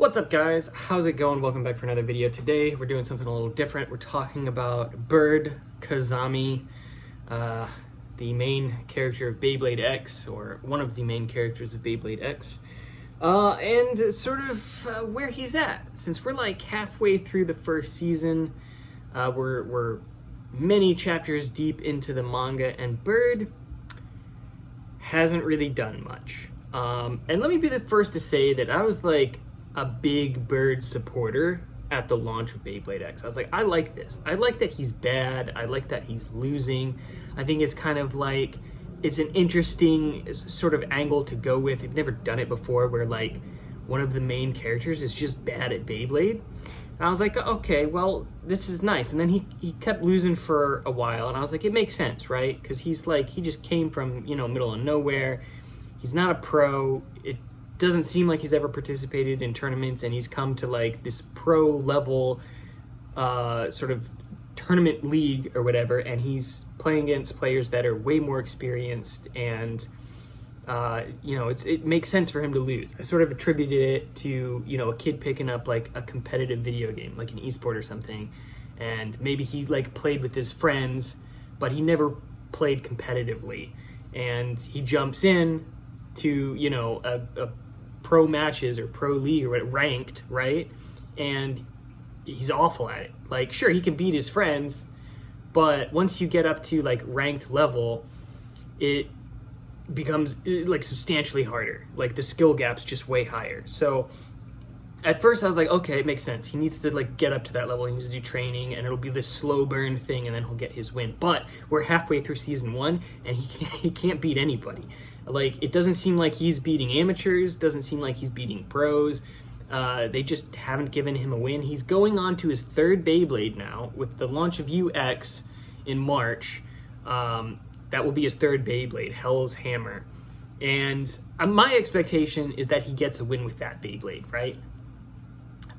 What's up, guys? How's it going? Welcome back for another video. Today we're doing something a little different. We're talking about Bird Kazami, the main character of Beyblade X, or one of the main characters of Beyblade X, and sort of where he's at. Since we're like halfway through the first season, we're many chapters deep into the manga, and Bird hasn't really done much. And let me be the first to say that I was like a big Bird supporter at the launch of Beyblade X. I was like, I like this. I like that he's bad. I like that he's losing. I think it's kind of like, it's an interesting sort of angle to go with. I've never done it before where like one of the main characters is just bad at Beyblade. And I was like, okay, well, this is nice. And then he kept losing for a while. And I was like, it makes sense, right? Because he's like, he just came from, middle of nowhere. He's not a pro. It doesn't seem like he's ever participated in tournaments, and he's come to like this pro level sort of tournament league or whatever, and he's playing against players that are way more experienced, and it makes sense for him to lose. I sort of attributed it to a kid picking up like a competitive video game, like an esport or something, and maybe he like played with his friends, but he never played competitively, and he jumps in to a pro matches or pro league or ranked, right? And he's awful at it. Like, sure, he can beat his friends, but once you get up to like ranked level, it becomes like substantially harder. Like the skill gap's just way higher. So at first I was like, okay, it makes sense. He needs to like get up to that level. He needs to do training, and it'll be this slow burn thing, and then he'll get his win. But we're halfway through season 1, and he can't beat anybody. Like, it doesn't seem like he's beating amateurs, doesn't seem like he's beating pros. They just haven't given him a win. He's going on to his third Beyblade now with the launch of UX in March. That will be his third Beyblade, Hell's Hammer. And my expectation is that he gets a win with that Beyblade, right?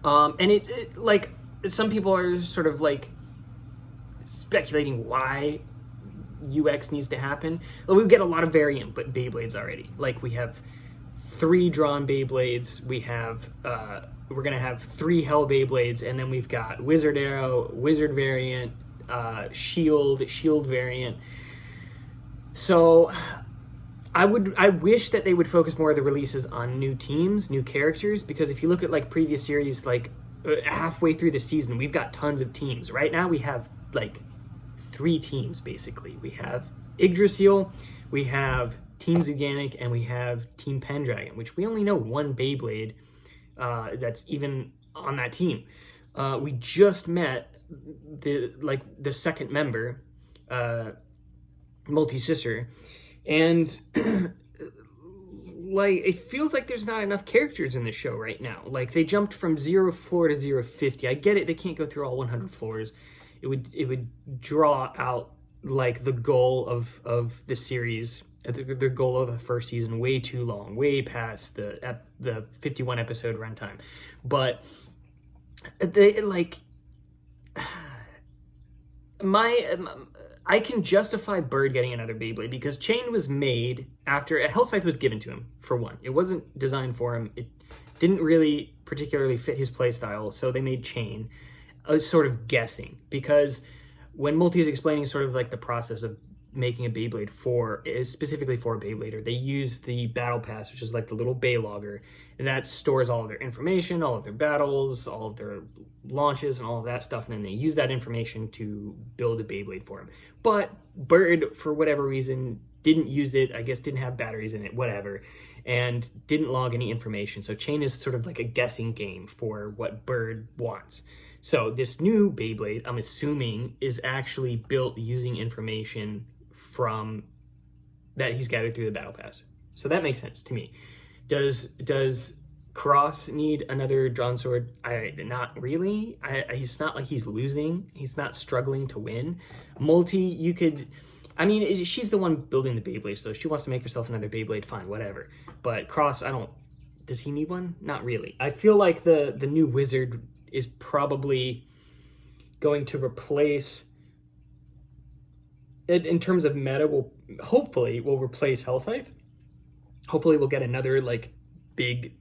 And it like, some people are sort of like speculating why UX needs to happen. Well, we get a lot of variant but Beyblades already. Like, we have 3 drawn Beyblades, we have we're gonna have 3 Hell Beyblades, and then we've got Wizard Arrow, Wizard variant, Shield variant. So I wish that they would focus more of the releases on new teams, new characters, because if you look at like previous series, like halfway through the season, we've got tons of teams. Right now we have like 3 teams basically. We have Yggdrasil, we have Team Zuganic, and we have Team Pendragon, which we only know one Beyblade that's even on that team. We just met the second member, Multi-Sister, and like, it feels like there's not enough characters in the show right now. Like, they jumped from 0 floor to 050. I get it, they can't go through all 100 floors. It would draw out like the goal of the series, the goal of the first season, way too long, way past the 51 episode runtime. But they like I can justify Bird getting another Beyblade because Chain was made after a Hell Scythe was given to him, for one. It wasn't designed for him. It didn't really particularly fit his playstyle, so they made Chain. I was sort of guessing, because when Multi is explaining sort of like the process of making a Beyblade specifically for a Beyblader, they use the Battle Pass, which is like the little Baylogger, and that stores all of their information, all of their battles, all of their launches, and all of that stuff, and then they use that information to build a Beyblade for him. But Bird, for whatever reason, didn't use it, I guess didn't have batteries in it, whatever, and didn't log any information. So Chain is sort of like a guessing game for what Bird wants. So this new Beyblade, I'm assuming, is actually built using information from that he's gathered through the Battle Pass. So that makes sense to me. Does Cross need another drawn sword? Not really. He's not like he's losing. He's not struggling to win. Multi, you could... I mean, she's the one building the Beyblade, so if she wants to make herself another Beyblade, fine, whatever. But Cross, does he need one? Not really. I feel like the new Wizard is probably going to replace, in terms of meta, hopefully will replace Hell Scythe. Hopefully we'll get another like big,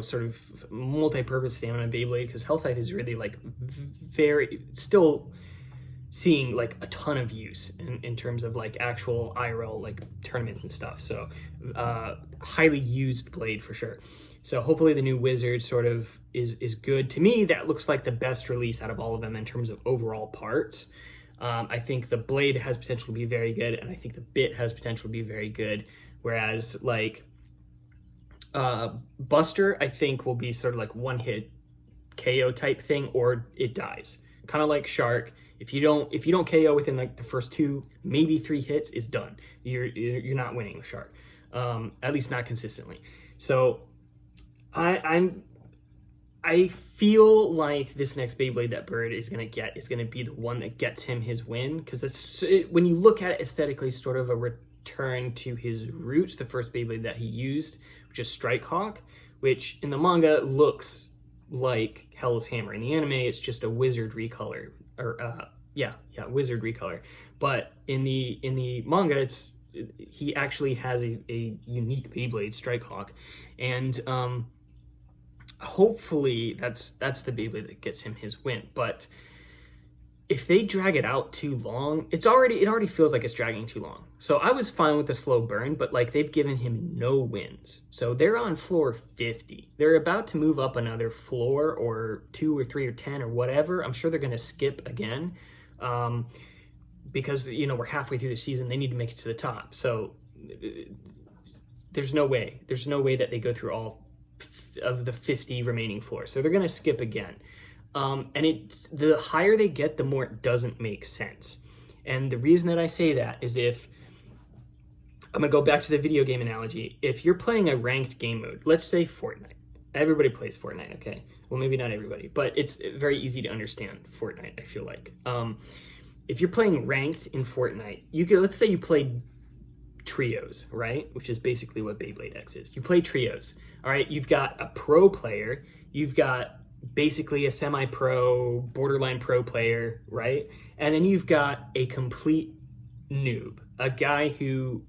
sort of multi-purpose stamina Beyblade, because Hellside is really like very still seeing like a ton of use in terms of like actual IRL like tournaments and stuff. So highly used blade for sure. So hopefully the new Wizard sort of is good. To me, that looks like the best release out of all of them in terms of overall parts. I think the blade has potential to be very good, and I think the bit has potential to be very good. Whereas like Buster, I think will be sort of like one hit KO type thing, or it dies. Kind of like Shark. If you don't KO within like the first 2, maybe 3 hits, it's done. You're not winning with Shark, at least not consistently. So I feel like this next Beyblade that Bird is gonna get is gonna be the one that gets him his win, because when you look at it aesthetically, sort of a return to his roots, the first Beyblade that he used, which is Strike Hawk, which in the manga looks like Hell's Hammer. In the anime, it's just a wizard recolor, or wizard recolor. But in the manga, he actually has a unique Beyblade, Strike Hawk, and hopefully that's the Beyblade that gets him his win. But if they drag it out too long, it already feels like it's dragging too long. So I was fine with the slow burn, but like they've given him no wins. So they're on floor 50. They're about to move up another floor, or 2 or 3 or 10 or whatever. I'm sure they're going to skip again, because we're halfway through the season. They need to make it to the top. So there's no way that they go through all of the 50 remaining floors. So they're going to skip again. And the higher they get, the more it doesn't make sense. And the reason that I say that is I'm going to go back to the video game analogy. If you're playing a ranked game mode, let's say Fortnite. Everybody plays Fortnite, okay? Well, maybe not everybody, but it's very easy to understand Fortnite, I feel like. If you're playing ranked in Fortnite, let's say you played trios, right? Which is basically what Beyblade X is. You play trios, all right? You've got a pro player, you've got basically a semi-pro, borderline pro player, right? And then you've got a complete noob, a guy who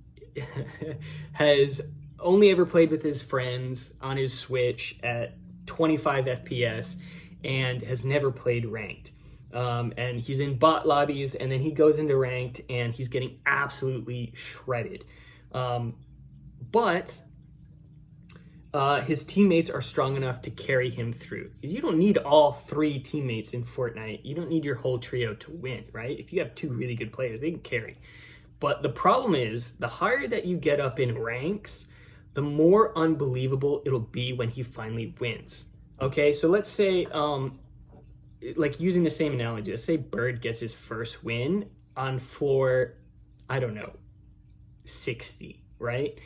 has only ever played with his friends on his Switch at 25 FPS and has never played ranked. And he's in bot lobbies, and then he goes into ranked and he's getting absolutely shredded. But his teammates are strong enough to carry him through. You don't need all 3 teammates in Fortnite. You don't need your whole trio to win, right? If you have 2 really good players, they can carry. But the problem is, the higher that you get up in ranks, the more unbelievable it'll be when he finally wins. Okay, so let's say, like using the same analogy, let's say Bird gets his first win on floor, I don't know, 60, right?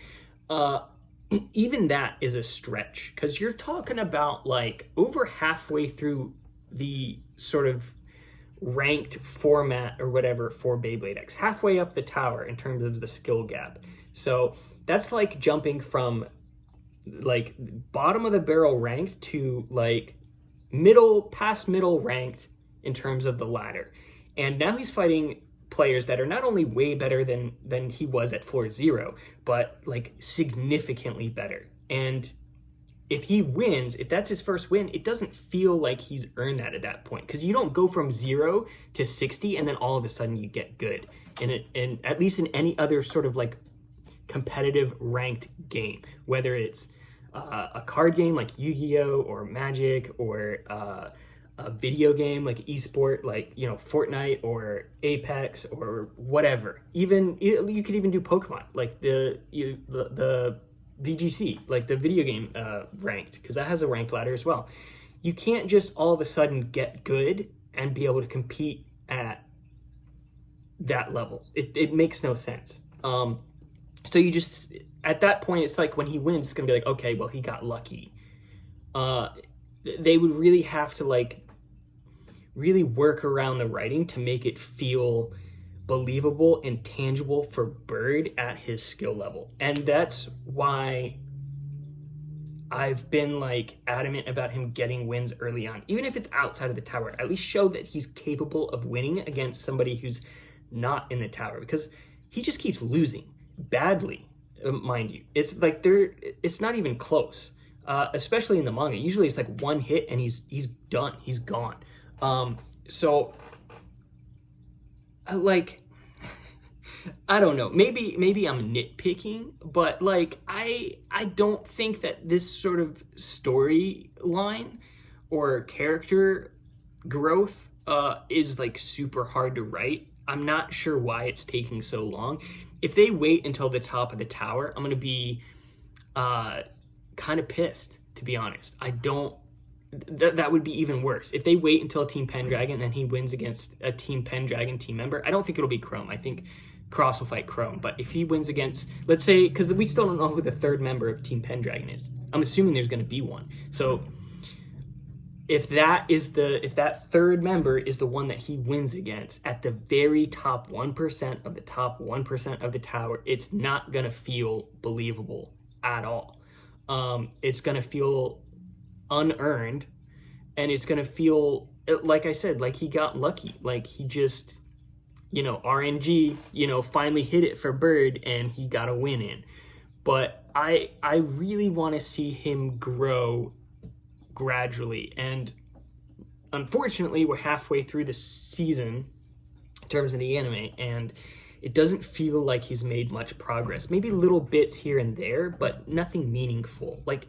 Even that is a stretch, because you're talking about like over halfway through the sort of ranked format or whatever for Beyblade X, halfway up the tower in terms of the skill gap. So that's like jumping from like bottom of the barrel ranked to like past middle ranked in terms of the ladder. And now he's fighting players that are not only way better than he was at floor 0, but like significantly better. And if he wins, if that's his first win, it doesn't feel like he's earned that at that point, because you don't go from 0 to 60 and then all of a sudden you get good. And at least in any other sort of like competitive ranked game, whether it's a card game like Yu-Gi-Oh or Magic, or a video game like esport, like Fortnite or Apex or whatever. Even you could even do Pokemon, like the VGC, like the video game ranked, because that has a ranked ladder as well. You can't just all of a sudden get good and be able to compete at that level. It makes no sense. So you just, at that point, it's like when he wins, it's gonna be like, okay, well, he got lucky. They would really have to like really work around the writing to make it feel believable and tangible for Bird at his skill level. And that's why I've been like adamant about him getting wins early on, even if it's outside of the tower. At least show that he's capable of winning against somebody who's not in the tower, because he just keeps losing badly, mind you. It's like it's not even close. especially in the manga. Usually it's like one hit and he's done, he's gone. So like, I don't know, maybe I'm nitpicking, but like I don't think that this sort of storyline or character growth is like super hard to write. I'm not sure why it's taking so long. If they wait until the top of the tower, I'm gonna be kind of pissed, to be honest. I don't. That would be even worse. If they wait until Team Pendragon and he wins against a Team Pendragon team member, I don't think it'll be Chrome. I think Cross will fight Chrome. But if he wins against, let's say, because we still don't know who the third member of Team Pendragon is. I'm assuming there's going to be one. So if that third member is the one that he wins against at the very top 1% of the top 1% of the tower, it's not going to feel believable at all. It's going to feel unearned, and it's going to feel, like I said, like he got lucky. Like he just, RNG, finally hit it for Bird and he got a win in. But I really want to see him grow gradually, and unfortunately we're halfway through the season in terms of the anime, and it doesn't feel like he's made much progress. Maybe little bits here and there, but nothing meaningful. Like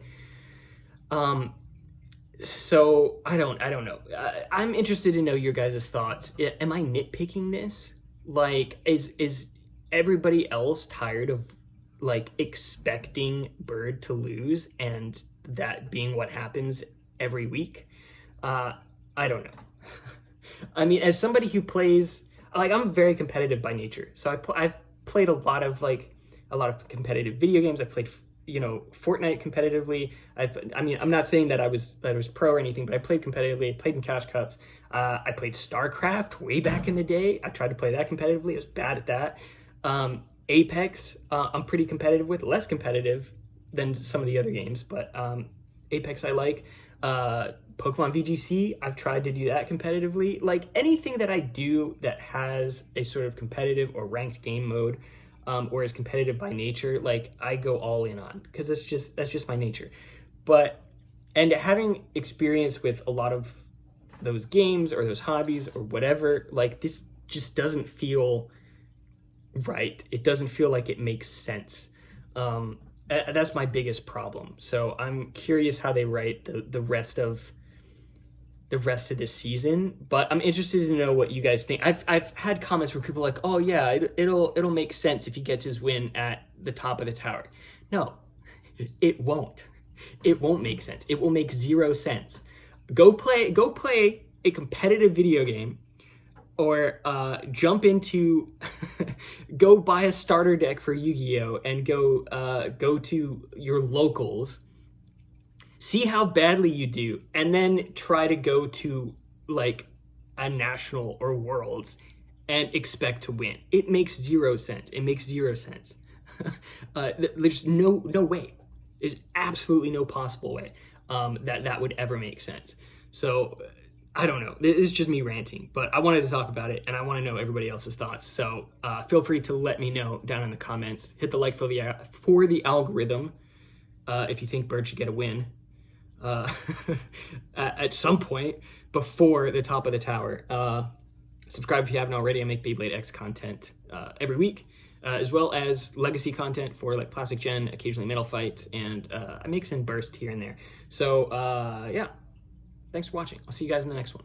so I don't know. I'm interested to know your guys' thoughts. Am I nitpicking this? Like, is everybody else tired of like expecting Bird to lose and that being what happens every week? I don't know. I mean, as somebody who plays, like, I'm very competitive by nature. So I've played a lot of competitive video games. I've played, Fortnite competitively. I'm not saying that I was pro or anything, but I played competitively. I played in Cash Cups. I played StarCraft way back in the day. I tried to play that competitively. I was bad at that. Apex, I'm pretty competitive with. Less competitive than some of the other games, but Apex I like. Pokemon VGC, I've tried to do that competitively. Like, anything that I do that has a sort of competitive or ranked game mode, or is competitive by nature, like, I go all in on, because that's just my nature. And having experience with a lot of those games or those hobbies or whatever, like, this just doesn't feel right. It doesn't feel like it makes sense. That's my biggest problem. So I'm curious how they write the rest of this season, but I'm interested to know what you guys think. I've had comments where people are like, oh yeah, it'll make sense if he gets his win at the top of the tower. No, it won't. It won't make sense. It will make zero sense. Go play a competitive video game, or jump into go buy a starter deck for Yu-Gi-Oh and go to your locals, see how badly you do, and then try to go to like a national or worlds and expect to win. It makes zero sense. It makes zero sense. There's no way. There's absolutely no possible way that would ever make sense. So I don't know. This is just me ranting, but I wanted to talk about it, and I want to know everybody else's thoughts. So feel free to let me know down in the comments. Hit the like for the algorithm if you think Bird should get a win at some point before the top of the tower. Subscribe if you haven't already. I make Beyblade X content every week, as well as legacy content for like Plastic Gen, occasionally Metal Fight, and I mix in burst here and there. So yeah. Thanks for watching. I'll see you guys in the next one.